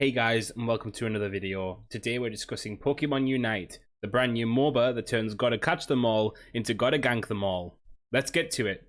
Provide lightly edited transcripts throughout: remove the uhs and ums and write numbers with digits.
Hey guys, and welcome to another video. Today we're discussing Pokemon Unite, the brand new MOBA that turns gotta catch them all into gotta gank them all. Let's get to it.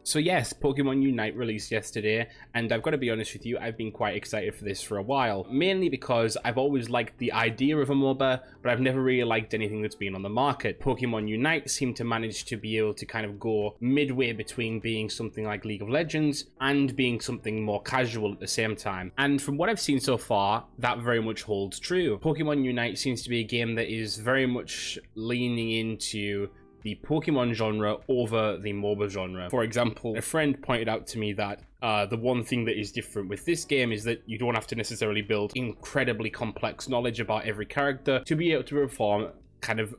So yes, Pokemon Unite released yesterday, and I've got to be honest with you, I've been quite excited for this for a while. Mainly because I've always liked the idea of a MOBA, but I've never really liked anything that's been on the market. Pokemon Unite seemed to manage to be able to kind of go midway between being something like League of Legends and being something more casual at the same time. And from what I've seen so far, that very much holds true. Pokemon Unite seems to be a game that is very much leaning into the Pokemon genre over the MOBA genre. For example, a friend pointed out to me that the one thing that is different with this game is that you don't have to necessarily build incredibly complex knowledge about every character to be able to perform kind of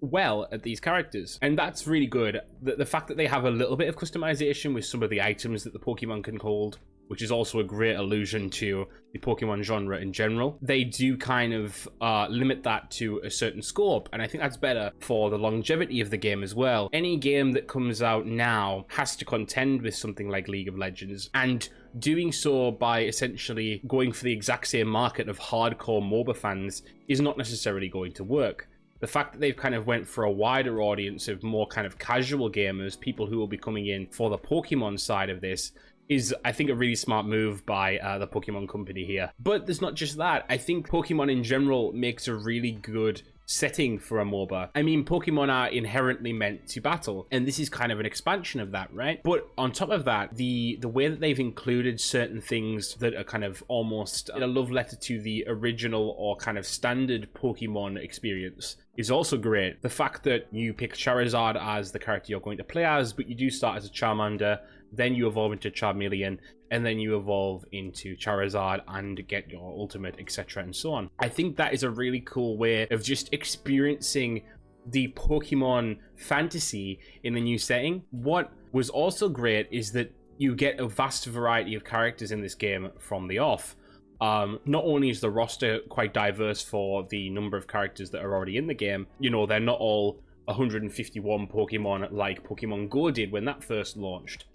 well at these characters, and that's really good. The fact that they have a little bit of customization with some of the items that the Pokemon can hold, which is also a great allusion to the Pokemon genre in general, they do kind of limit that to a certain scope, and I think that's better for the longevity of the game as well. Any game that comes out now has to contend with something like League of Legends, and doing so by essentially going for the exact same market of hardcore MOBA fans is not necessarily going to work. The fact that they've kind of went for a wider audience of more kind of casual gamers, people who will be coming in for the Pokemon side of this, is, I think, a really smart move by the Pokemon company here. But there's not just that. I think Pokemon in general makes a really good setting for a MOBA. I mean, Pokemon are inherently meant to battle, and this is kind of an expansion of that, right? But on top of that, the way that they've included certain things that are kind of almost a love letter to the original or kind of standard Pokemon experience is also great. The fact that you pick Charizard as the character you're going to play as, but you do start as a Charmander, then you evolve into Charmeleon, and then you evolve into Charizard and get your ultimate, etc. and so on. I think that is a really cool way of just experiencing the Pokemon fantasy in a new setting. What was also great is that you get a vast variety of characters in this game from the off. Not only is the roster quite diverse for the number of characters that are already in the game, you know, they're not all 151 Pokemon like Pokemon Go did when that first launched.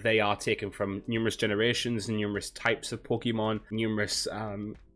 They are taken from numerous generations, numerous types of Pokemon, numerous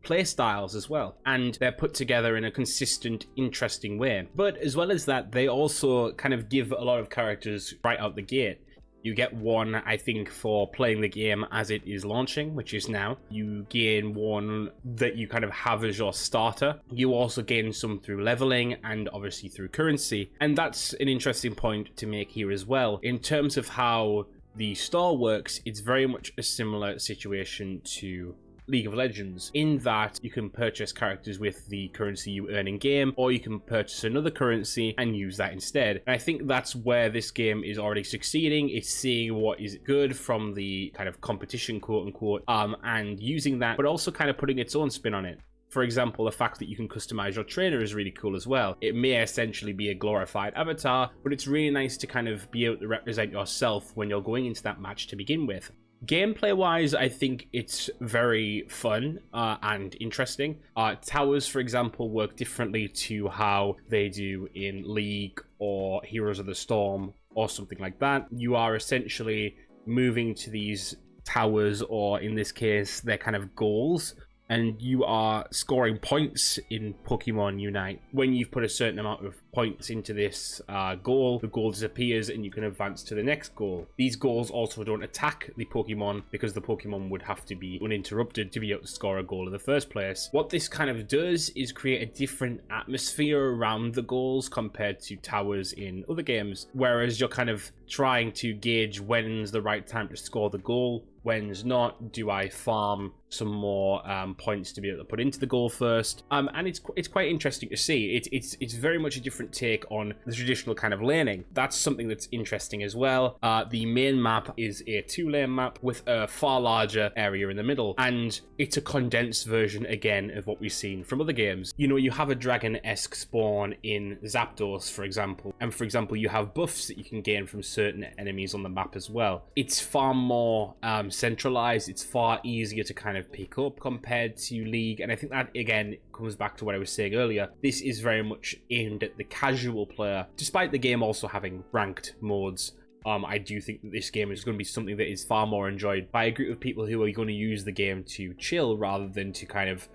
play styles as well, and they're put together in a consistent, interesting way. But as well as that, they also kind of give a lot of characters right out the gate. You get one, I think, for playing the game as it is launching, which is now. You gain one that you kind of have as your starter. You also gain some through leveling and obviously through currency. And that's an interesting point to make here as well. In terms of how the store works, it's very much a similar situation to League of Legends, in that you can purchase characters with the currency you earn in game, or you can purchase another currency and use that instead. And I think that's where this game is already succeeding. It's seeing what is good from the kind of competition, quote unquote, and using that, but also kind of putting its own spin on it. For example, the fact that you can customize your trainer is really cool as well. It may essentially be a glorified avatar, but it's really nice to kind of be able to represent yourself when you're going into that match to begin with. Gameplay wise, I think it's very fun and interesting. Towers, for example, work differently to how they do in League or Heroes of the Storm or something like that. You are essentially moving to these towers, or in this case, they're kind of goals, and you are scoring points in Pokemon Unite. When you've put a certain amount of points into this goal, the goal disappears and you can advance to the next goal. These goals also don't attack the Pokemon, because the Pokemon would have to be uninterrupted to be able to score a goal in the first place. What this kind of does is create a different atmosphere around the goals compared to towers in other games, whereas you're kind of trying to gauge when's the right time to score the goal, when's not. Do I farm some more points to be able to put into the goal first? And it's quite interesting to see. It's very much a different take on the traditional kind of laning. That's something that's interesting as well. The main map is a 2-lane map with a far larger area in the middle, and it's a condensed version again of what we've seen from other games. You know, you have a dragon-esque spawn in Zapdos, for example, and for example you have buffs that you can gain from certain enemies on the map as well. It's far more centralized. It's far easier to kind of pick up compared to League, and I think that again comes back to what I was saying earlier, this is very much aimed at the casual player. Despite the game also having ranked modes, I do think that this game is going to be something that is far more enjoyed by a group of people who are going to use the game to chill rather than to kind of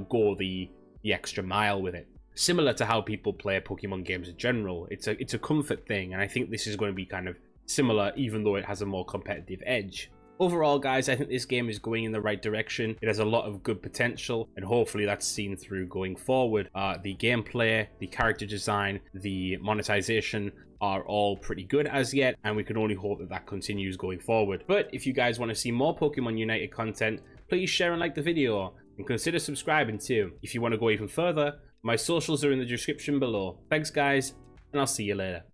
go the extra mile with it. Similar to how people play Pokemon games in general, it's a comfort thing, and I think this is going to be kind of similar, even though it has a more competitive edge. Overall, guys, I think this game is going in the right direction. It has a lot of good potential, and hopefully that's seen through going forward. The gameplay, the character design, the monetization are all pretty good as yet, and we can only hope that that continues going forward. But if you guys want to see more Pokemon United content, please share and like the video, and consider subscribing too. If you want to go even further, my socials are in the description below. Thanks, guys, and I'll see you later.